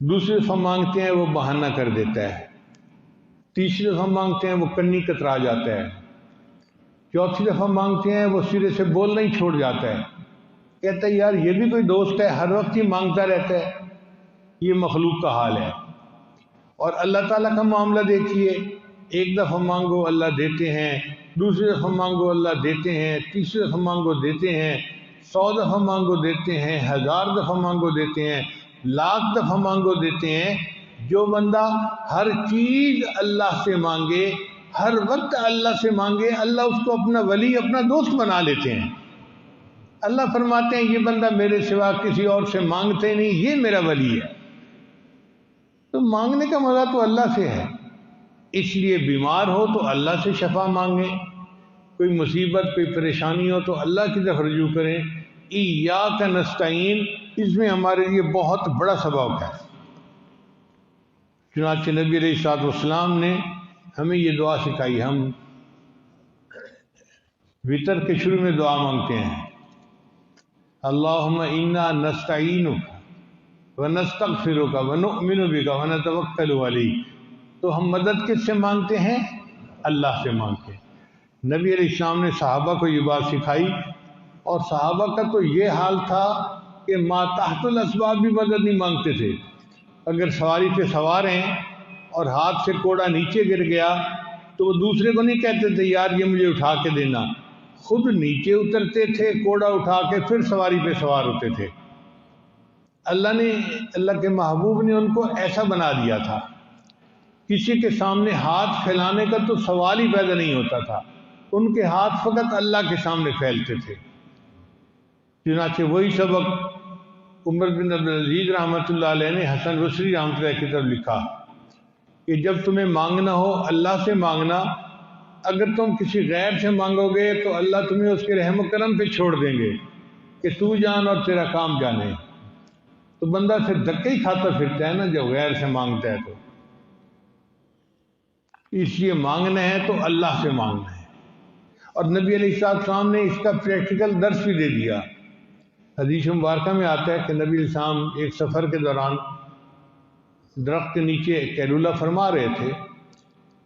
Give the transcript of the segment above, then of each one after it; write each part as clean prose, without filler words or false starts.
دوسری دفعہ مانگتے ہیں وہ بہانہ کر دیتا ہے، تیسری دفعہ مانگتے ہیں وہ کنی کترا جاتا ہے، چوتھی دفعہ مانگتے ہیں وہ سرے سے بولنا ہی چھوڑ جاتا ہے، کہتا ہے یار یہ بھی کوئی دوست ہے، ہر وقت ہی مانگتا رہتا ہے۔ یہ مخلوق کا حال ہے۔ اور اللہ تعالیٰ کا معاملہ دیکھیے، ایک دفعہ مانگو اللہ دیتے ہیں، دوسری دفعہ مانگو اللہ دیتے ہیں، تیسری دفعہ مانگو دیتے ہیں، 100 دفعہ مانگو دیتے ہیں، 1000 دفعہ مانگو دیتے ہیں، لاکھ دفعہ مانگو دیتے ہیں۔ جو بندہ ہر چیز اللہ سے مانگے، ہر وقت اللہ سے مانگے، اللہ اس کو اپنا ولی، اپنا دوست بنا لیتے ہیں۔ اللہ فرماتے ہیں یہ بندہ میرے سوا کسی اور سے مانگتے نہیں، یہ میرا ولی ہے۔ تو مانگنے کا مزہ تو اللہ سے ہے، اس لیے بیمار ہو تو اللہ سے شفا مانگیں، کوئی مصیبت کوئی پریشانی ہو تو اللہ کی طرف رجوع کریں۔ ایاک نستعین، اس میں ہمارے لیے بہت بڑا سبق ہے۔ چنانچہ نبی علیہ الصلوۃ والسلام نے ہمیں یہ دعا سکھائی۔ ہم وطر کے شروع میں دعا مانگتے ہیں، اللہم انا نستعینک ونستغفرک ونؤمن بک ونتوکل علیک۔ تو ہم مدد کس سے مانگتے ہیں؟ اللہ سے مانگتے ہیں۔ نبی علیہ السلام نے صحابہ کو یہ بات سکھائی، اور صحابہ کا تو یہ حال تھا کہ ما تحت الاسباب بھی مدد نہیں مانگتے تھے۔ اگر سواری پہ سوار ہیں اور ہاتھ سے کوڑا نیچے گر گیا تو وہ دوسرے کو نہیں کہتے تھے یار یہ مجھے اٹھا کے دینا، خود نیچے اترتے تھے، کوڑا اٹھا کے پھر سواری پہ سوار ہوتے تھے۔ اللہ کے محبوب نے ان کو ایسا بنا دیا تھا، کسی کے سامنے ہاتھ پھیلانے کا تو سوال ہی پیدا نہیں ہوتا تھا، ان کے ہاتھ فقط اللہ کے سامنے پھیلتے تھے۔ چنانچہ وہی سبق عمر بن عبدالعزیز رحمۃ اللہ علیہ نے حسن بصری رحمۃ اللہ کی طرف لکھا کہ جب تمہیں مانگنا ہو اللہ سے مانگنا، اگر تم کسی غیر سے مانگو گے تو اللہ تمہیں اس کے رحم و کرم پہ چھوڑ دیں گے کہ تو جان اور تیرا کام جانے۔ تو بندہ پھر دھکے ہی کھاتا پھرتا ہے نا جب غیر سے مانگتا ہے۔ تو اس لیے مانگنا ہے تو اللہ سے مانگنا ہے۔ اور نبی علیہ السلام نے اس کا پریکٹیکل درس بھی دے دیا۔ حدیث مبارکہ میں آتا ہے کہ نبی علیہ السلام ایک سفر کے دوران درخت کے نیچے قیلولہ فرما رہے تھے،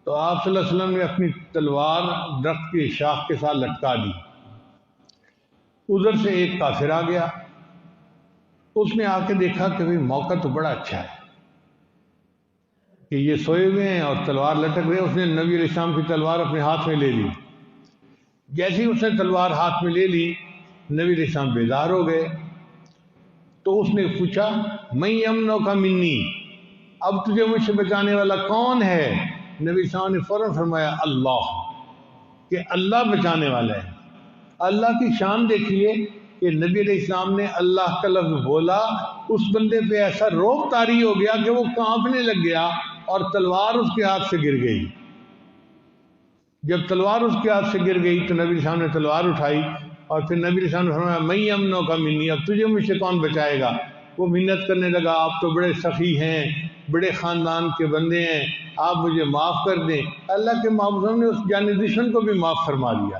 تو آپ صلی اللہ علیہ وسلم نے اپنی تلوار درخت کی شاخ کے ساتھ لٹکا دی۔ ادھر سے ایک کافر آ گیا، اس نے آ کے دیکھا کہ بھئی موقع تو بڑا اچھا ہے کہ یہ سوئے ہوئے ہیں اور تلوار لٹک رہے۔ اس نے نبی علیہ السلام کی تلوار اپنے ہاتھ میں لے لی۔ جیسے ہی اس نے تلوار ہاتھ میں لے لی، نبی علیہ السلام بیدار ہو گئے۔ تو اس نے پوچھا من یمنعک منی، اب تجھے مجھ سے بچانے والا کون ہے؟ نبی علیہ السلام نے فوراً فرمایا اللہ، کہ اللہ بچانے والا ہے۔ اللہ کی شان دیکھیے کہ نبی علیہ السلام نے اللہ کا لفظ بولا، اس بندے پہ ایسا روب طاری ہو گیا کہ وہ کانپنے لگ گیا اور تلوار اس کے ہاتھ سے گر گئی۔ جب تلوار اس کے ہاتھ سے گر گئی تو نبی علیہ السلام نے تلوار اٹھائی اور پھر نبی علیہ السلام نے فرمایا من یمنعک منی، اب تجھے مجھ سے کون بچائے گا؟ وہ منت کرنے لگا آپ تو بڑے سخی ہیں، بڑے خاندان کے بندے ہیں، آپ مجھے معاف کر دیں۔ اللہ کے محبوب نے اس جانی دشمن کو بھی معاف فرما دیا۔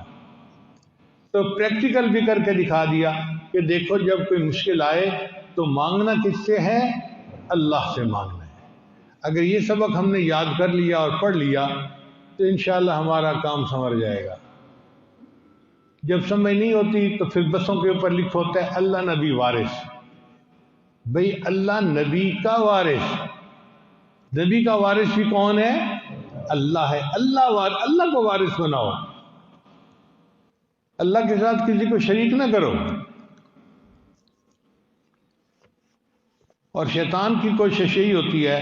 تو پریکٹیکل بھی کر کے دکھا دیا کہ دیکھو جب کوئی مشکل آئے تو مانگنا کس سے ہے؟ اللہ سے مانگنا ہے۔ اگر یہ سبق ہم نے یاد کر لیا اور پڑھ لیا تو انشاءاللہ ہمارا کام سنور جائے گا۔ جب سمجھ نہیں ہوتی تو پھر بسوں کے اوپر لکھا ہوتا ہے اللہ نبی وارث۔ بھئی اللہ نبی کا وارث، نبی کا وارث بھی کون ہے؟ اللہ ہے۔ اللہ کو وارث بناؤ، اللہ کے ساتھ کسی کو شریک نہ کرو۔ اور شیطان کی کوشش یہی ہوتی ہے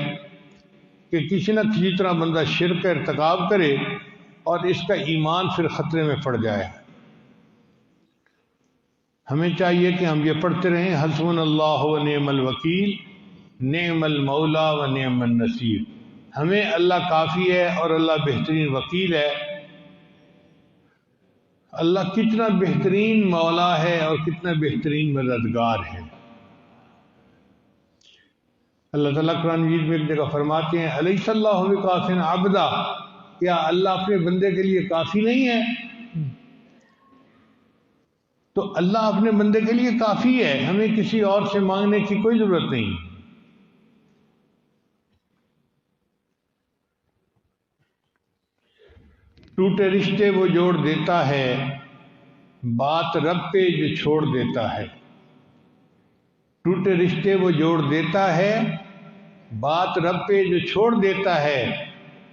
کہ کسی نہ کسی طرح بندہ شرک کا ارتکاب کرے اور اس کا ایمان پھر خطرے میں پڑ جائے۔ ہمیں چاہیے کہ ہم یہ پڑھتے رہیں حسبنا اللہ و نعم الوکیل نعم المولا و نعم النصیر۔ ہمیں اللہ کافی ہے اور اللہ بہترین وکیل ہے۔ اللہ کتنا بہترین مولا ہے اور کتنا بہترین مددگار ہے۔ اللہ تعالیٰ قرآن مجید میں ایک جگہ فرماتے ہیں الیس اللہ بکاف عبدا، کیا اللہ اپنے بندے کے لیے کافی نہیں ہے؟ تو اللہ اپنے بندے کے لیے کافی ہے، ہمیں کسی اور سے مانگنے کی کوئی ضرورت نہیں۔ ٹوٹے رشتے وہ جوڑ دیتا ہے، بات رب پہ جو چھوڑ دیتا ہے۔ ٹوٹے رشتے وہ جوڑ دیتا ہے، بات رب پہ جو چھوڑ دیتا ہے،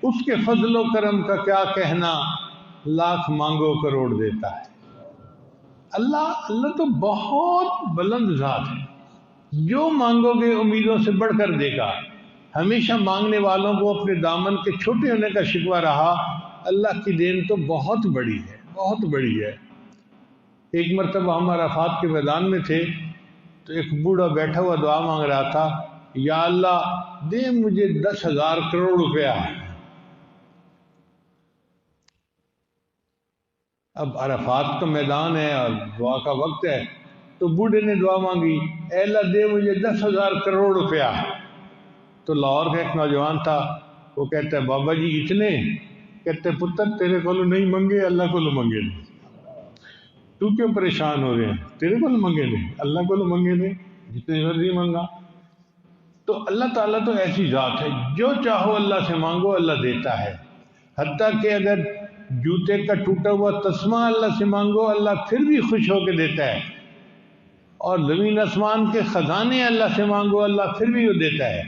اس کے فضل و کرم کا کیا کہنا، لاکھ مانگو کروڑ دیتا ہے۔ اللہ تو بہت بلند ذات ہے، جو مانگو گے امیدوں سے بڑھ کر دے گا۔ ہمیشہ مانگنے والوں کو اپنے دامن کے چھوٹے ہونے کا شکوہ رہا، اللہ کی دین تو بہت بڑی ہے، بہت بڑی ہے۔ ایک مرتبہ ہم عرفات کے میدان میں تھے تو ایک بوڑھا بیٹھا ہوا دعا مانگ رہا تھا، یا اللہ دے مجھے 10,000 کروڑ روپیہ۔ اب عرفات کا میدان ہے اور دعا کا وقت ہے، تو بوڑھے نے دعا مانگی، اے اللہ دے مجھے 10,000 کروڑ روپیہ۔ تو لاہور کا ایک نوجوان تھا، وہ کہتا ہے بابا جی اتنے؟ کہتے پتر تیرے کو نہیں منگے، اللہ کو منگے نہیں، تو کیوں پریشان ہو رہے ہیں؟ تیرے کو منگے نہیں، اللہ کو منگے نہیں، جتنی مرضی منگا۔ تو اللہ تعالیٰ تو ایسی ذات ہے، جو چاہو اللہ سے مانگو اللہ دیتا ہے۔ حتیٰ کہ اگر جوتے کا ٹوٹا ہوا تسمہ اللہ سے مانگو اللہ پھر بھی خوش ہو کے دیتا ہے، اور زمین آسمان کے خزانے اللہ سے مانگو اللہ پھر بھی وہ دیتا ہے۔